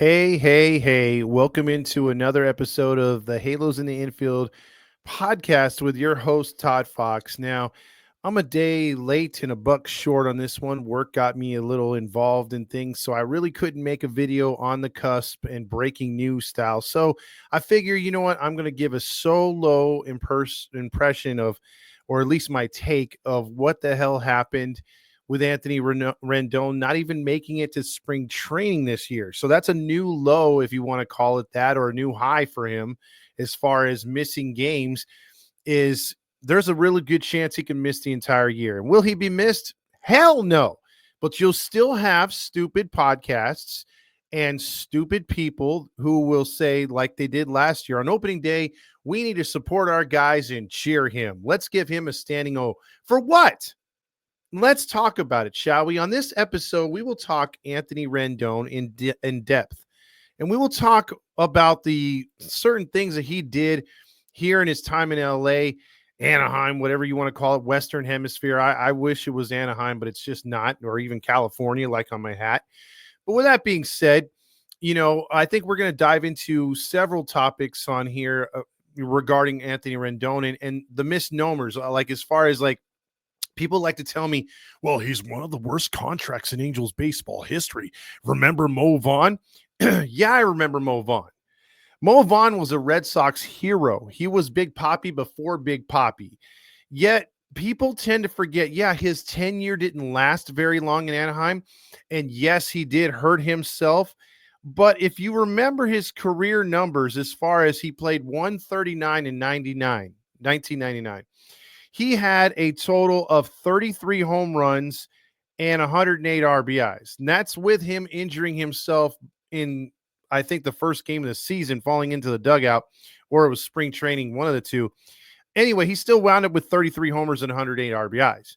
Hey, hey, hey, welcome into another episode of the Halos in the Infield podcast with your host, Todd Fox. Now, I'm a day late and a buck short on this one. Work got me a little involved in things, so I really couldn't make a video on the cusp and breaking news style. So I figure, you know what? I'm going to give a solo impression of, or at least my take of what the hell happened with Anthony Rendon not even making it to spring training this year. So that's a new low, if you want to call it that, or a new high for him as far as missing games. Is there's a really good chance he can miss the entire year. And will he be missed? Hell no. But you'll still have stupid podcasts and stupid people who will say, like they did last year on opening day, we need to support our guys and cheer him. Let's give him a standing O. For what? Let's talk about it, shall we? On this episode, we will talk Anthony Rendon in depth, and we will talk about the certain things that he did here in his time in LA, Anaheim, whatever you want to call it, Western Hemisphere. I wish it was Anaheim, but it's just not, or even California, like on my hat. But with that being said, I think we're going to dive into several topics on here regarding Anthony Rendon and the misnomers, like as far as like people like to tell me, well, he's one of the worst contracts in Angels baseball history. Remember Mo Vaughn? Yeah, I remember Mo Vaughn. Mo Vaughn was a Red Sox hero. He was Big Papi before Big Papi. Yet people tend to forget, yeah, his tenure didn't last very long in Anaheim. And yes, he did hurt himself. But if you remember his career numbers, as far as he played 139 in 1999, he had a total of 33 home runs and 108 RBIs. And that's with him injuring himself in, I think, the first game of the season, falling into the dugout, or it was spring training, one of the two. Anyway, he still wound up with 33 homers and 108 RBIs.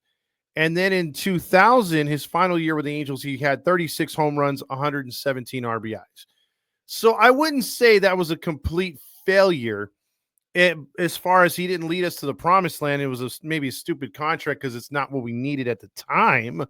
And then in 2000, his final year with the Angels, he had 36 home runs, 117 RBIs. So I wouldn't say that was a complete failure. As far as he didn't lead us to the promised land, it was maybe a stupid contract because it's not what we needed at the time.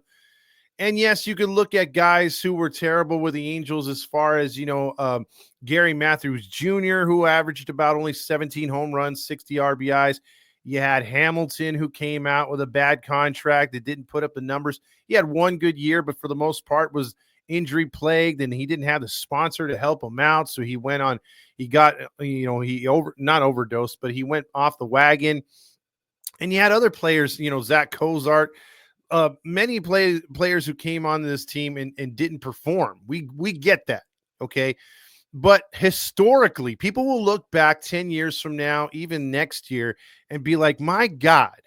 And yes, you can look at guys who were terrible with the Angels as far as, Gary Matthews Jr., who averaged about only 17 home runs, 60 RBIs. You had Hamilton, who came out with a bad contract that didn't put up the numbers. He had one good year, but for the most part was injury plagued, and he didn't have the sponsor to help him out. So he went on, he got, not overdosed, but he went off the wagon. And you had other players, Zach Cozart, many players who came on this team and didn't perform. We get that, okay? But historically, people will look back 10 years from now, even next year, and be like, my God,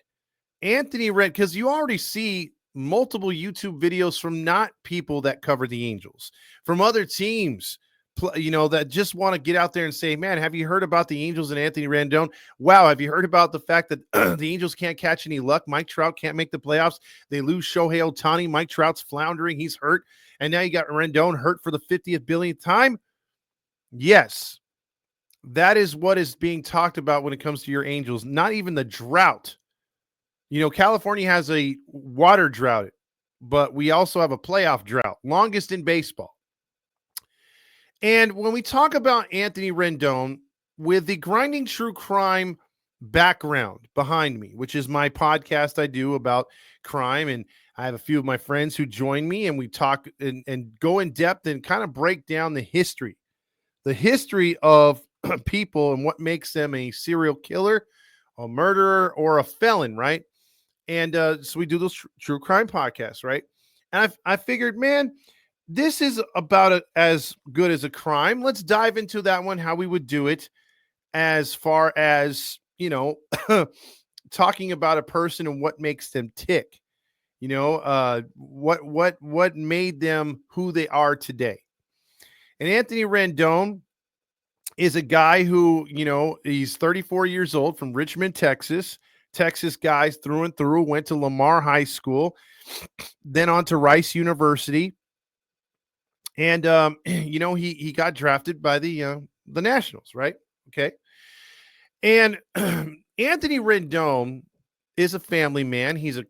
Anthony Rent, because you already see multiple YouTube videos from not people that cover the Angels, from other teams, that just want to get out there and say, man, have you heard about the Angels and Anthony Rendon? Wow, have you heard about the fact that the Angels can't catch any luck? Mike Trout can't make the playoffs. They lose Shohei Ohtani. Mike Trout's floundering. He's hurt. And now you got Rendon hurt for the 50th billionth time. Yes, that is what is being talked about when it comes to your Angels. Not even the drought. California has a water drought, but we also have a playoff drought, longest in baseball. And when we talk about Anthony Rendon, with the Grinding True Crime background behind me, which is my podcast I do about crime, and I have a few of my friends who join me, and we talk and go in depth and kind of break down the history of people and what makes them a serial killer, a murderer, or a felon, right? And so we do those true crime podcasts, right? And I figured, man, this is about as good as a crime. Let's dive into that one, how we would do it, as far as, talking about a person and what makes them tick. What made them who they are today. And Anthony Rendon is a guy who, he's 34 years old, from Richmond, Texas. Texas guys through and through, went to Lamar High School, then on to Rice University. And, he got drafted by the Nationals, right? Okay. And Anthony Rendon is a family man. He's a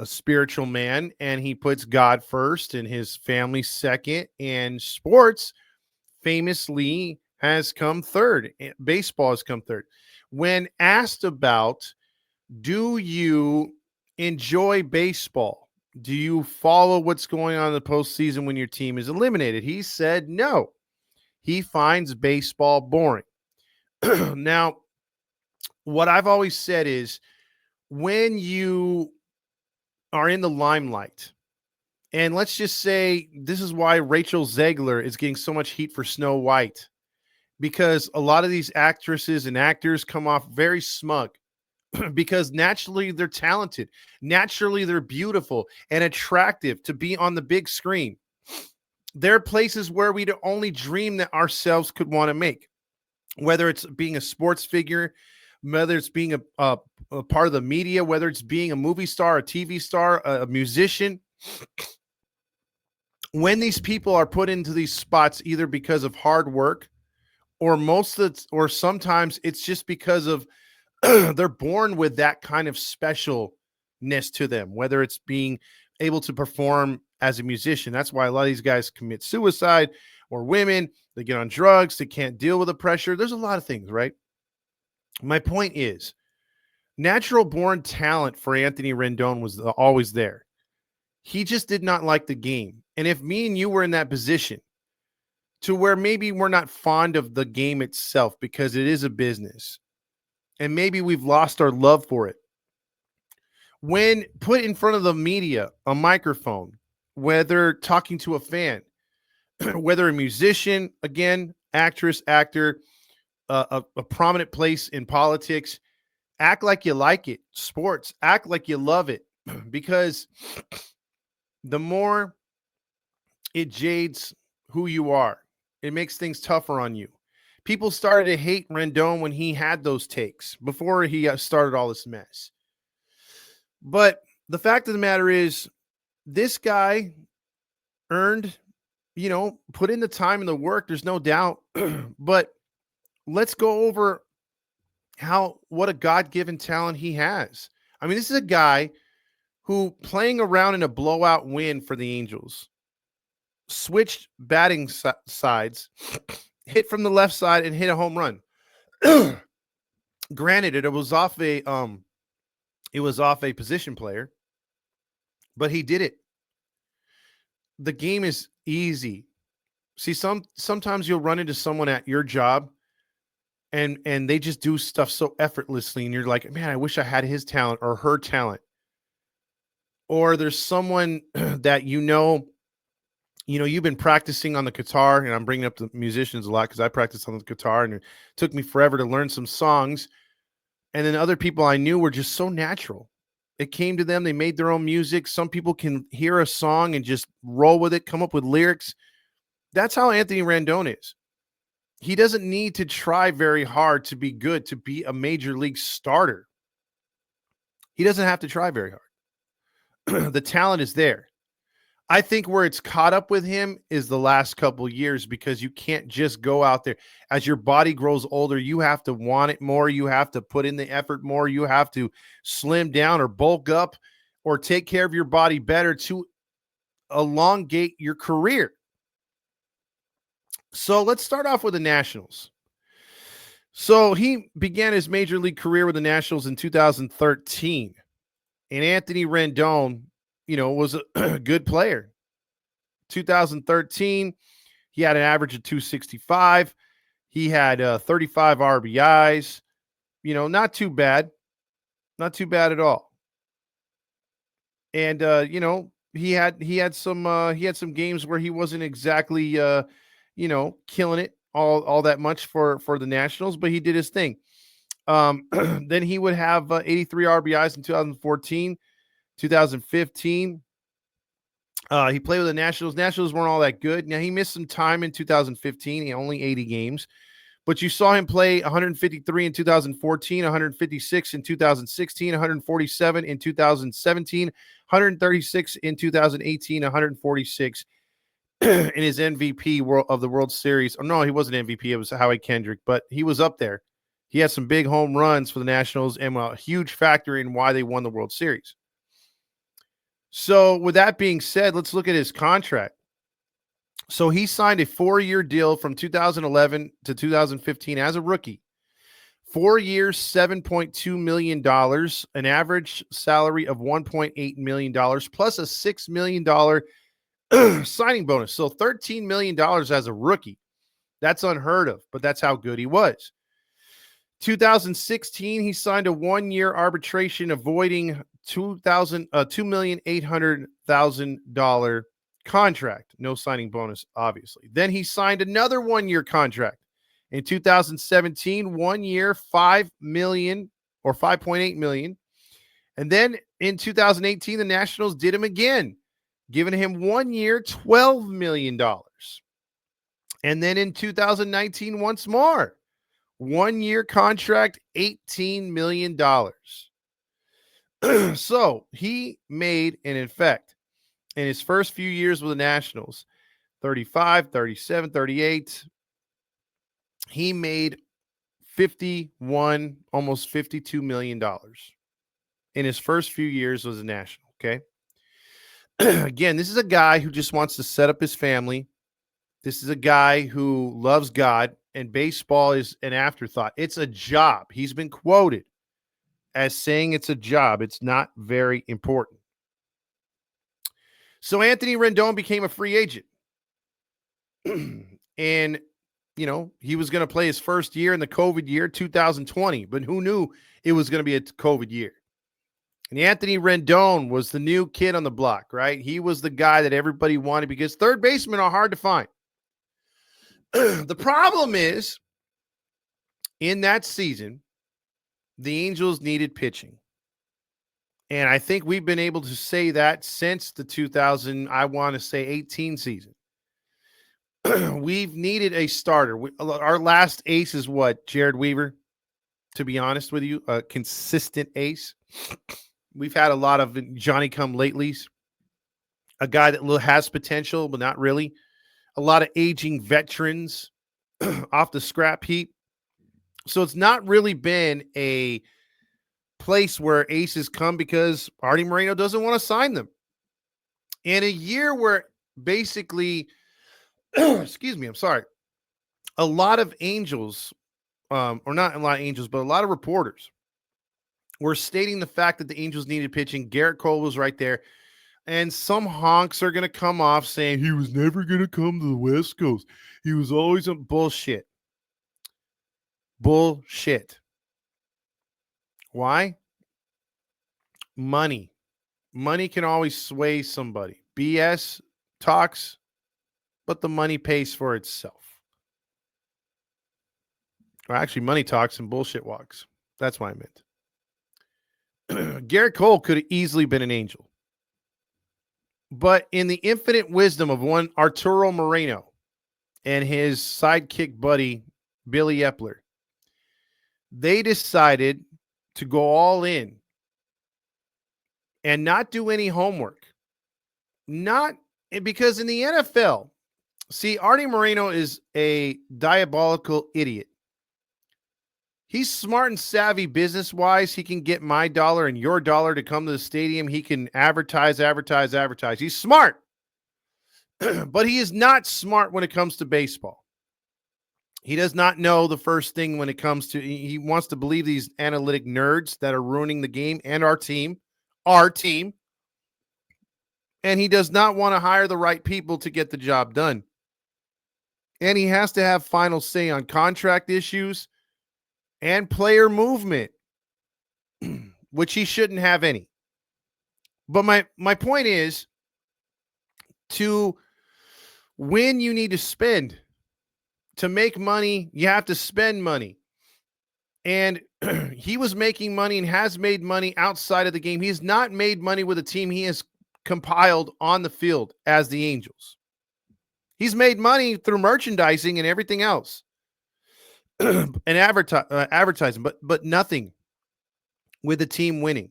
spiritual man, and he puts God first and his family second. And sports famously has come third. Baseball has come third. When asked about, do you enjoy baseball? Do you follow what's going on in the postseason when your team is eliminated? He said no. He finds baseball boring. Now, what I've always said is when you are in the limelight, and let's just say this is why Rachel Zegler is getting so much heat for Snow White, because a lot of these actresses and actors come off very smug because naturally they're talented, naturally they're beautiful and attractive to be on the big screen. There are places where we'd only dream that ourselves could want to make, whether it's being a sports figure, whether it's being a part of the media, whether it's being a movie star, a TV star, a musician. When these people are put into these spots, either because of hard work or or sometimes it's just because of they're born with that kind of specialness to them, whether it's being able to perform as a musician. That's why a lot of these guys commit suicide, or women, they get on drugs, they can't deal with the pressure. There's a lot of things, right? My point is, natural born talent for Anthony Rendon was always there. He just did not like the game. And if me and you were in that position to where maybe we're not fond of the game itself because it is a business, and maybe we've lost our love for it, when put in front of the media, a microphone, whether talking to a fan, whether a musician, again, actress, actor, a prominent place in politics, act like you like it. Sports, act like you love it, because the more it jades who you are, it makes things tougher on you. People started to hate Rendon when he had those takes before he started all this mess. But the fact of the matter is, this guy earned, put in the time and the work. There's no doubt. But let's go over what a God-given talent he has. I mean, this is a guy who, playing around in a blowout win for the Angels, switched batting sides, hit from the left side and hit a home run. Granted, it was off a position player, but he did it. The game is easy. See, sometimes you'll run into someone at your job and they just do stuff so effortlessly, and you're like, man, I wish I had his talent or her talent. Or there's someone that you've been practicing on the guitar, and I'm bringing up the musicians a lot because I practiced on the guitar, and it took me forever to learn some songs. And then other people I knew were just so natural. It came to them. They made their own music. Some people can hear a song and just roll with it, come up with lyrics. That's how Anthony Rendon is. He doesn't need to try very hard to be good, to be a major league starter. He doesn't have to try very hard. The talent is there. I think where it's caught up with him is the last couple of years, because you can't just go out there. As your body grows older, you have to want it more. You have to put in the effort more. You have to slim down or bulk up or take care of your body better to elongate your career. So let's start off with the Nationals. So he began his major league career with the Nationals in 2013. And Anthony Rendon, was a good player. 2013, he had an average of 265. He had 35 RBIs. Not too bad. Not too bad at all. And he had some games where he wasn't exactly killing it all that much for the Nationals, but he did his thing. Then he would have 83 RBIs in 2014, 2015. He played with the Nationals. Nationals weren't all that good. Now, he missed some time in 2015. He only 80 games. But you saw him play 153 in 2014, 156 in 2016, 147 in 2017, 136 in 2018, 146 in his MVP of the World Series. Oh, no, he wasn't MVP. It was Howie Kendrick, but he was up there. He had some big home runs for the Nationals and a huge factor in why they won the World Series. So with that being said, let's look at his contract. So he signed a 4-year deal from 2011 to 2015 as a rookie. 4 years, $7.2 million, an average salary of $1.8 million, plus a $6 million signing bonus. So $13 million as a rookie. That's unheard of, but that's how good he was. 2016, he signed a 1-year arbitration avoiding $2,800,000 contract. No signing bonus, obviously. Then he signed another 1-year contract. In 2017, 1 year, $5 million or $5.8 million. And then in 2018, the Nationals did him again, giving him 1 year, $12 million. And then in 2019, once more, 1-year contract, $18 million. So he made, and in fact, in his first few years with the Nationals, 35, 37, 38, he made 51, almost $52 million in his first few years as a National, okay? Again, this is a guy who just wants to set up his family. This is a guy who loves God, and baseball is an afterthought. It's a job. He's been quoted as saying it's a job. It's not very important. So Anthony Rendon became a free agent. And, you know, he was going to play his first year in the COVID year, 2020, but who knew it was going to be a COVID year? And Anthony Rendon was the new kid on the block, right? He was the guy that everybody wanted because third basemen are hard to find. The problem is, in that season, the Angels needed pitching. And I think we've been able to say that since the 18 season. We've needed a starter. Our last ace is what? Jared Weaver, to be honest with you, a consistent ace. We've had a lot of Johnny-come-latelys, a guy that has potential, but not really. A lot of aging veterans off the scrap heap. So it's not really been a place where aces come because Artie Moreno doesn't want to sign them. In a year where basically, excuse me, I'm sorry, a lot of Angels, or not a lot of Angels, but a lot of reporters were stating the fact that the Angels needed pitching. Garrett Cole was right there. And some honks are going to come off saying he was never going to come to the West Coast. He was always a bullshit. Bullshit. Why? Money. Money can always sway somebody. BS talks, but the money pays for itself. Or actually, money talks and bullshit walks. That's what I meant. Garrett Cole could have easily been an Angel. But in the infinite wisdom of one Arturo Moreno and his sidekick buddy, Billy Epler, they decided to go all in and not do any homework. Not because in the NFL, see, Artie Moreno is a diabolical idiot. He's smart and savvy business-wise. He can get my dollar and your dollar to come to the stadium. He can advertise. He's smart. But he is not smart when it comes to baseball. He does not know the first thing when it comes to – he wants to believe these analytic nerds that are ruining the game and our team. And he does not want to hire the right people to get the job done. And he has to have final say on contract issues and player movement, which he shouldn't have any. But my point is, to win, you need to spend. To make money, you have to spend money. And he was making money and has made money outside of the game. He has not made money with a team he has compiled on the field as the Angels. He's made money through merchandising and everything else. And advertising, but nothing with the team winning.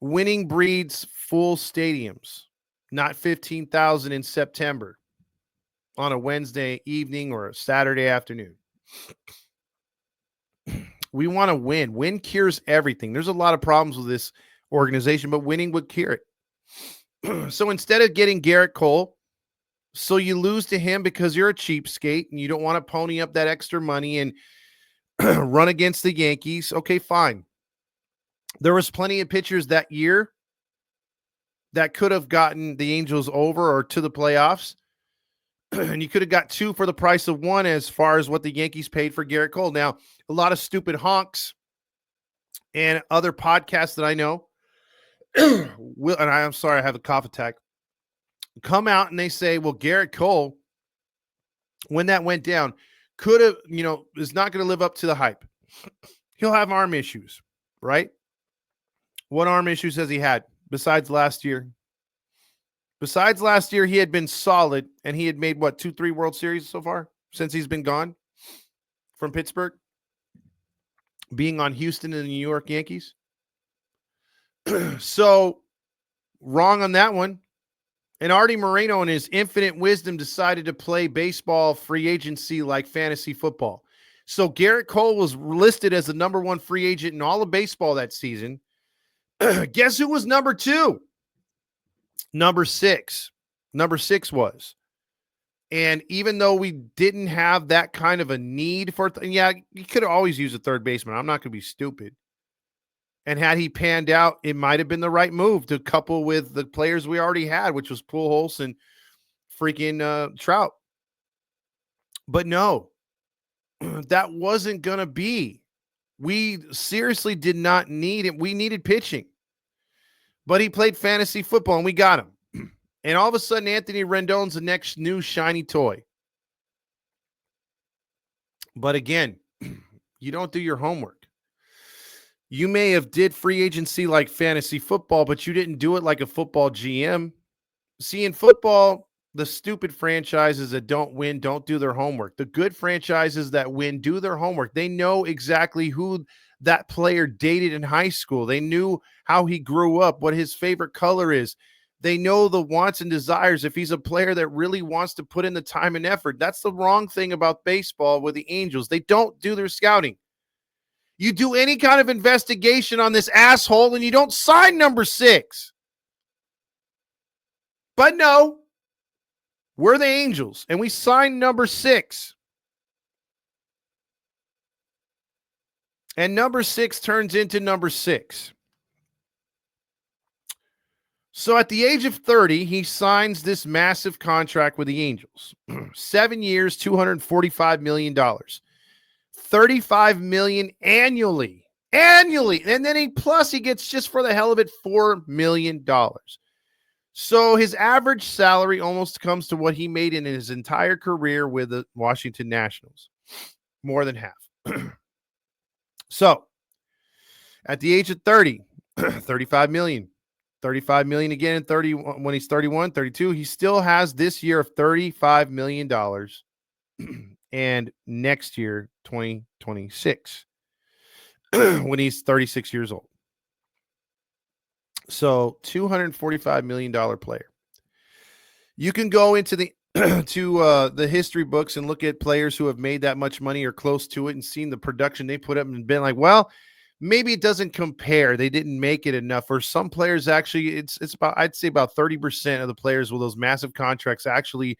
Winning breeds full stadiums, not 15,000 in September on a Wednesday evening or a Saturday afternoon. We want to win. Win cures everything. There's a lot of problems with this organization, but winning would cure it. So instead of getting Garrett Cole, so you lose to him because you're a cheapskate and you don't want to pony up that extra money and run against the Yankees. Okay, fine. There was plenty of pitchers that year that could have gotten the Angels over or to the playoffs. And you could have got two for the price of one as far as what the Yankees paid for Garrett Cole. Now, a lot of stupid honks and other podcasts that I know will, and I'm sorry, I have a cough attack, come out and they say, well, Garrett Cole, when that went down, could have, is not going to live up to the hype. He'll have arm issues, right? What arm issues has he had besides last year? Besides last year, he had been solid, and he had made, 2-3 World Series so far since he's been gone from Pittsburgh, being on Houston and the New York Yankees. So, wrong on that one. And Artie Moreno, in his infinite wisdom, decided to play baseball free agency like fantasy football. So, Garrett Cole was listed as the number one free agent in all of baseball that season. Guess who was number two? Number six. Number six was. And even though we didn't have that kind of a need for you could have always used a third baseman. I'm not going to be stupid. And had he panned out, it might have been the right move to couple with the players we already had, which was Pujols and freaking Trout. But no, that wasn't going to be. We seriously did not need it. We needed pitching. But he played fantasy football, and we got him. And all of a sudden, Anthony Rendon's the next new shiny toy. But again, you don't do your homework. You may have did free agency like fantasy football, but you didn't do it like a football GM. See, in football, the stupid franchises that don't win don't do their homework. The good franchises that win do their homework. They know exactly who that player dated in high school. They knew how he grew up, what his favorite color is. They know the wants and desires if he's a player that really wants to put in the time and effort. That's the wrong thing about baseball with the Angels. They don't do their scouting. You do any kind of investigation on this asshole and you don't sign number 6. But no, we're the Angels and we signed number 6. And number 6 turns into number 6. So at the age of 30, he signs this massive contract with the Angels. 7 years, $245 million. $35 million annually. Annually. And then he gets, just for the hell of it, $4 million. So his average salary almost comes to what he made in his entire career with the Washington Nationals. More than half. So at the age of 30, $35 million. $35 million again in 30 when he's 31, 32. He still has this year of $35 million. And next year, 2026, when he's 36 years old. So $245 million player. You can go into the the history books and look at players who have made that much money or close to it and seen the production they put up and been like, well, maybe it doesn't compare. They didn't make it enough. Or some players actually, it's about, I'd say about 30% of the players with those massive contracts actually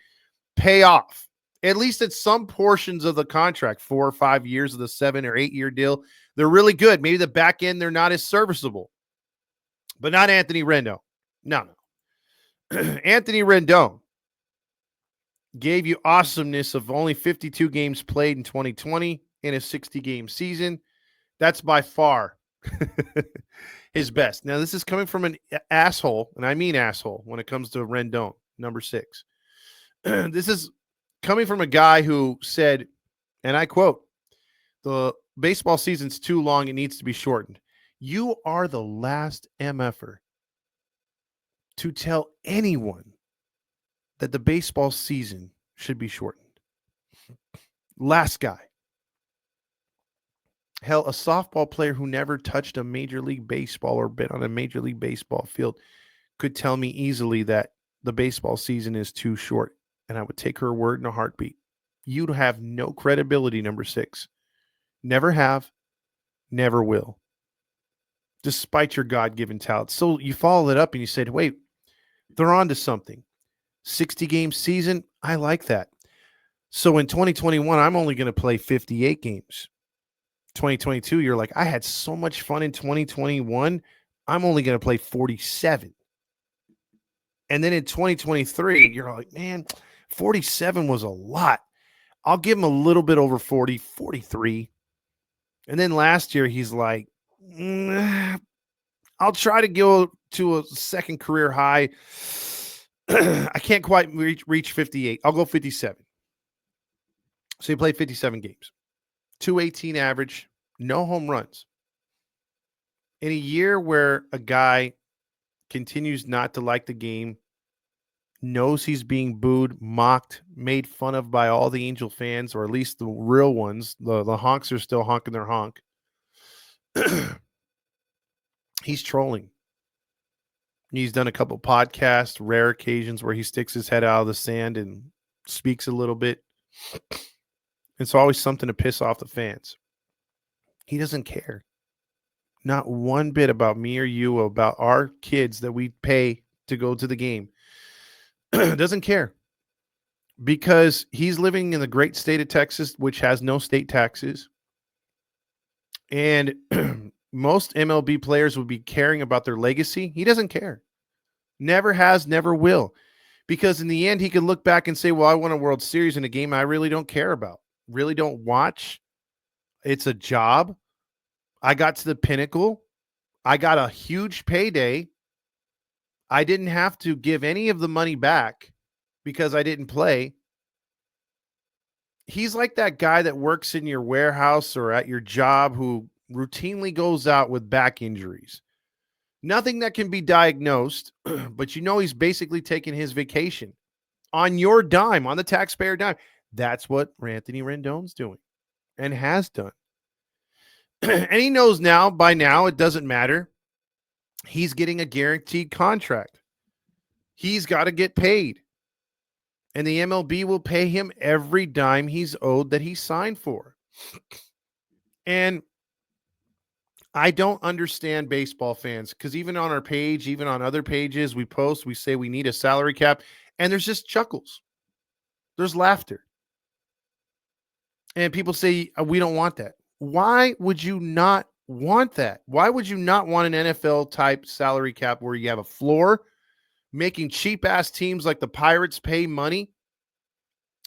pay off. At least at some portions of the contract, 4 or 5 years of the 7 or 8 year deal. They're really good. Maybe the back end, they're not as serviceable. But not Anthony Rendon. No. Anthony Rendon gave you awesomeness of only 52 games played in 2020 in a 60-game season. That's by far his best. Now, this is coming from an asshole, and I mean asshole when it comes to Rendon, number 6. This is coming from a guy who said, and I quote, the baseball season's too long. It needs to be shortened. You are the last MFer to tell anyone that the baseball season should be shortened. Last guy. Hell, a softball player who never touched a Major League Baseball or been on a Major League Baseball field could tell me easily that the baseball season is too short, and I would take her word in a heartbeat. You'd have no credibility, number 6. Never have, never will, despite your God-given talent. So you follow it up and you said, wait, they're on to something. 60-game season, I like that. So in 2021, I'm only going to play 58 games. 2022, you're like, I had so much fun in 2021. I'm only going to play 47. And then in 2023, you're like, man, 47 was a lot. I'll give him a little bit over 40, 43. And then last year, he's like, I'll try to go to a second career high. I can't quite reach 58. I'll go 57. So he played 57 games, 218 average, no home runs. In a year where a guy continues not to like the game, knows he's being booed, mocked, made fun of by all the Angel fans, or at least the real ones, the honks are still honking their honk. He's trolling. He's done a couple podcasts, rare occasions where he sticks his head out of the sand and speaks a little bit. It's always something to piss off the fans. He doesn't care. Not one bit about me or you, about our kids that we pay to go to the game. Doesn't care. Because he's living in the great state of Texas, which has no state taxes. And most MLB players would be caring about their legacy. He doesn't care. Never has, never will. Because in the end, he could look back and say, well, I won a World Series in a game I really don't care about, really don't watch. It's a job. I got to the pinnacle. I got a huge payday. I didn't have to give any of the money back because I didn't play. He's like that guy that works in your warehouse or at your job who routinely goes out with back injuries. Nothing that can be diagnosed, but you know he's basically taking his vacation on your dime, on the taxpayer dime. That's what Anthony Rendon's doing and has done. And he knows now, by now, it doesn't matter. He's getting a guaranteed contract. He's got to get paid. And the MLB will pay him every dime he's owed that he signed for. And I don't understand baseball fans, because even on our page, even on other pages, we post, we say we need a salary cap, and there's just chuckles. There's laughter. And people say, we don't want that. Why would you not want that? Why would you not want an NFL type salary cap where you have a floor, making cheap ass teams like the Pirates pay money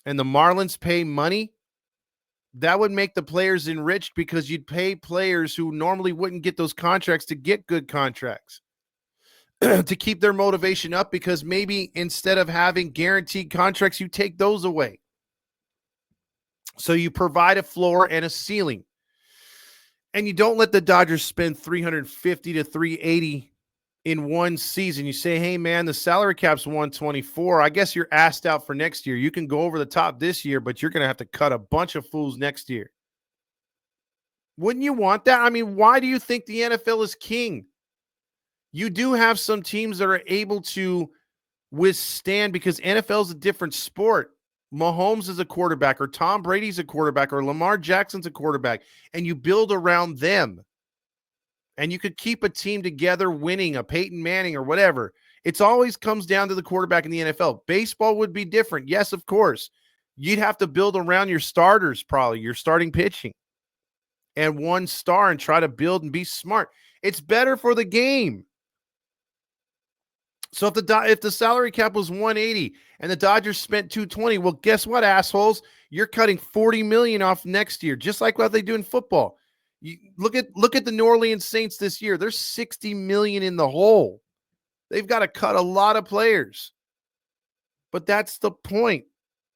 and the Marlins pay money? That would make the players enriched, because you'd pay players who normally wouldn't get those contracts to get good contracts to keep their motivation up, because maybe instead of having guaranteed contracts, you take those away. So you provide a floor and a ceiling. And you don't let the Dodgers spend $350 to $380 in one season. You say, hey, man, the salary cap's $124. I guess you're asked out for next year. You can go over the top this year, but you're going to have to cut a bunch of fools next year. Wouldn't you want that? I mean, why do you think the NFL is king? You do have some teams that are able to withstand, because NFL is a different sport. Mahomes is a quarterback, or Tom Brady's a quarterback, or Lamar Jackson's a quarterback, and you build around them. And you could keep a team together winning, a Peyton Manning or whatever. It's always comes down to the quarterback in the NFL. Baseball would be different. Yes, of course. You'd have to build around your starters, probably your starting pitching, and one star, and try to build and be smart. It's better for the game. So if the salary cap was 180 and the Dodgers spent 220, well, guess what, assholes? You're cutting $40 million off next year, just like what they do in football. You look at the New Orleans Saints this year. They're $60 million in the hole. They've got to cut a lot of players. But that's the point.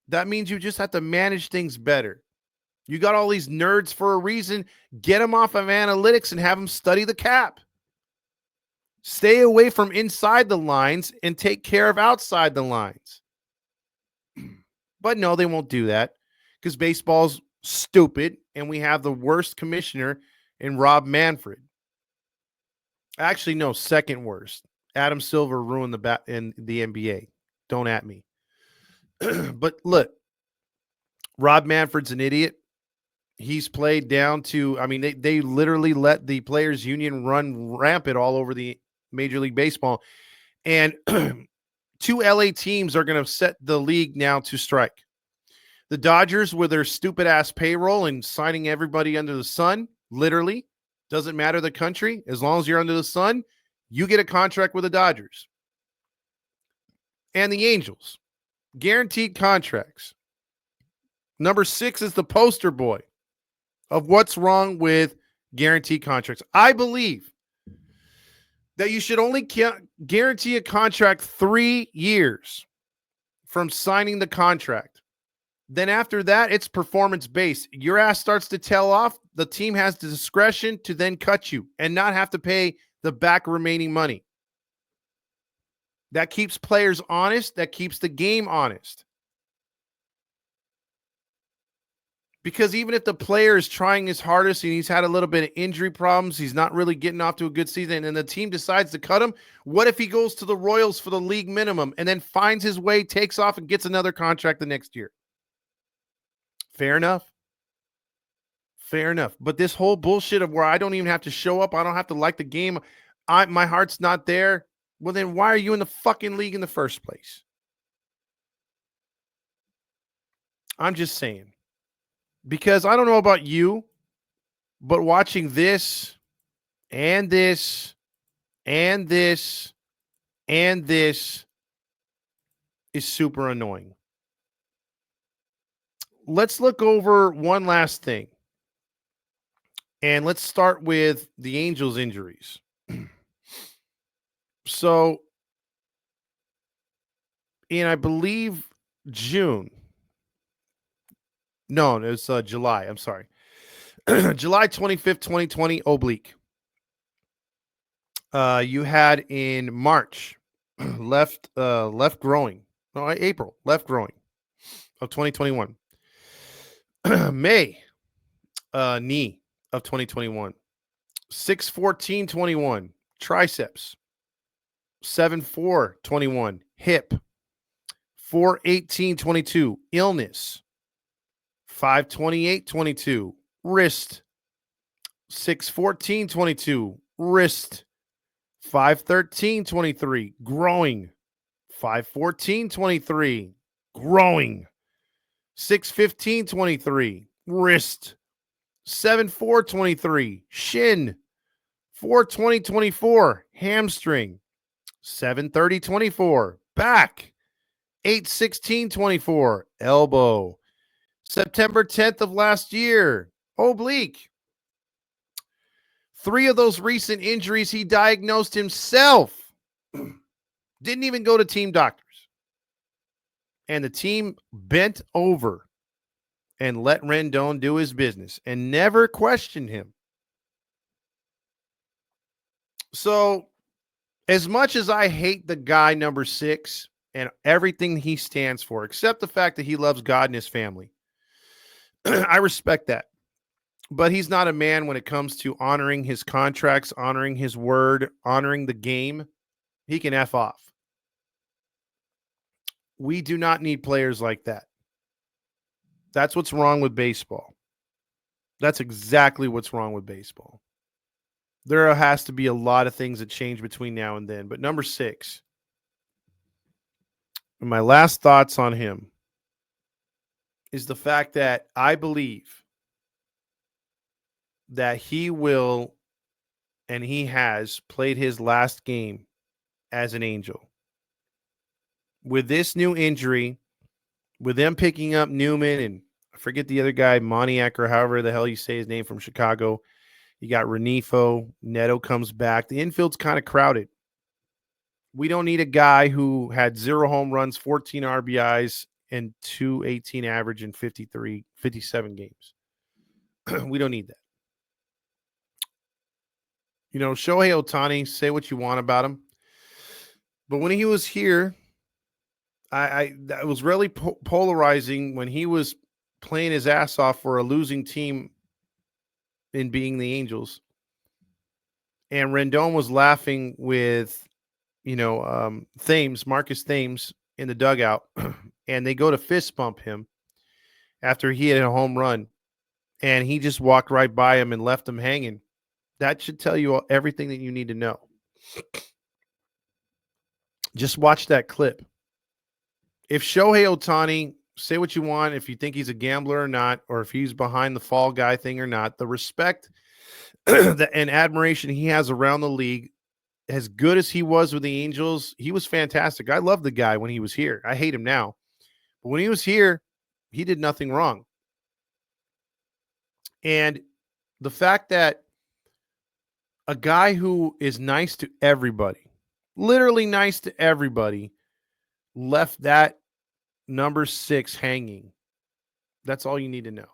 That means you just have to manage things better. You got all these nerds for a reason. Get them off of analytics and have them study the cap. Stay away from inside the lines and take care of outside the lines. But no, they won't do that, because baseball's stupid, and we have the worst commissioner in Rob Manfred. Actually, no, second worst. Adam Silver ruined in the NBA. Don't at me. But look, Rob Manfred's an idiot, He's played down to, I mean, they literally let the players union run rampant all over the Major League Baseball. And two LA teams are going to set the league now to strike. The Dodgers with their stupid ass payroll and signing everybody under the sun, literally, doesn't matter the country. As long as you're under the sun, you get a contract with the Dodgers. And the Angels, guaranteed contracts. Number 6 is the poster boy of what's wrong with guaranteed contracts. I believe that you should only guarantee a contract 3 years from signing the contract. Then after that, it's performance-based. Your ass starts to tail off. The team has the discretion to then cut you and not have to pay the back remaining money. That keeps players honest. That keeps the game honest. Because even if the player is trying his hardest and he's had a little bit of injury problems, he's not really getting off to a good season, and the team decides to cut him, what if he goes to the Royals for the league minimum and then finds his way, takes off, and gets another contract the next year? Fair enough. Fair enough. But this whole bullshit of where I don't even have to show up, I don't have to like the game, my heart's not there, well, then why are you in the fucking league in the first place? I'm just saying. Because I don't know about you, but watching this and this and this and this is super annoying. Let's look over one last thing. And let's start with the Angels' injuries. So, in, I believe, June. No, it's July. I'm sorry. July 25th, 2020, oblique. You had in March, left growing. No, April, left growing of 2021. May, knee of 2021. 6/14/21, triceps. 7/4/21, hip. 4/18/22, illness. 5/28/22, wrist. 6/14/22, wrist. 5/13/23, growing. 5/14/23, growing. 6/15/23, wrist. 7/4/23, shin. 4/20/24, hamstring. 7/30/24, back. 8/16/24, elbow. September 10th of last year, oblique. 3 of those recent injuries he diagnosed himself. Didn't even go to team doctors. And the team bent over and let Rendon do his business and never questioned him. So, as much as I hate the guy number 6 and everything he stands for, except the fact that he loves God and his family, I respect that. But he's not a man when it comes to honoring his contracts, honoring his word, honoring the game. He can F off. We do not need players like that. That's what's wrong with baseball. That's exactly what's wrong with baseball. There has to be a lot of things that change between now and then. But number 6, and my last thoughts on him is the fact that I believe that he will, and he has played his last game as an Angel. With this new injury, with them picking up Newman and I forget the other guy, Moniak or however the hell you say his name from Chicago. You got Renifo. Neto comes back. The infield's kind of crowded. We don't need a guy who had 0 home runs, 14 RBIs, and 218 average in 57 games. We don't need that. You know, Shohei Ohtani, say what you want about him. But when he was here, that was really polarizing when he was playing his ass off for a losing team in being the Angels. And Rendon was laughing with, Marcus Thames in the dugout. And they go to fist bump him after he had a home run. and he just walked right by him and left him hanging. That should tell you everything that you need to know. Just watch that clip. If Shohei Ohtani, say what you want, if you think he's a gambler or not, or if he's behind the fall guy thing or not, the respect and admiration he has around the league, as good as he was with the Angels, he was fantastic. I love the guy when he was here. I hate him now. But when he was here, he did nothing wrong. And the fact that a guy who is nice to everybody, literally nice to everybody, left that number 6 hanging. That's all you need to know.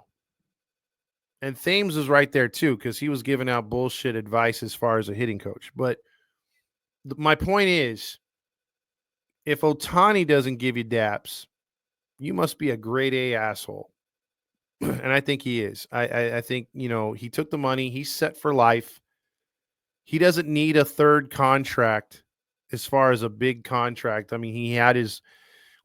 And Thames was right there too, because he was giving out bullshit advice as far as a hitting coach. But my point is, if Ohtani doesn't give you daps, you must be a grade A asshole. And I think he is. I think, he took the money. He's set for life. He doesn't need a third contract as far as a big contract. I mean, he had his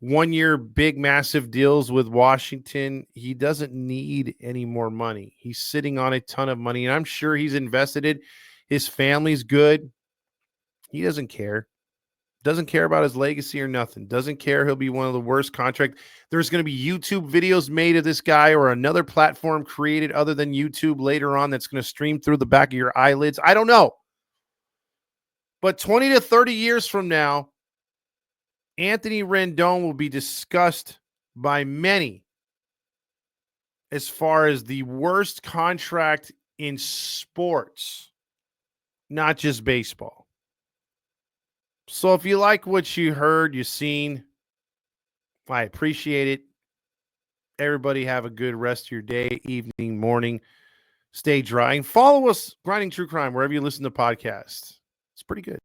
1-year big, massive deals with Washington. He doesn't need any more money. He's sitting on a ton of money, and I'm sure he's invested it. His family's good. He doesn't care. Doesn't care about his legacy or nothing. Doesn't care he'll be one of the worst contract. There's going to be YouTube videos made of this guy or another platform created other than YouTube later on that's going to stream through the back of your eyelids. I don't know. But 20 to 30 years from now, Anthony Rendon will be discussed by many as far as the worst contract in sports, not just baseball. So if you like what you heard, you've seen, I appreciate it. Everybody have a good rest of your day, evening, morning. Stay dry. And follow us, Grinding True Crime, wherever you listen to podcasts. It's pretty good.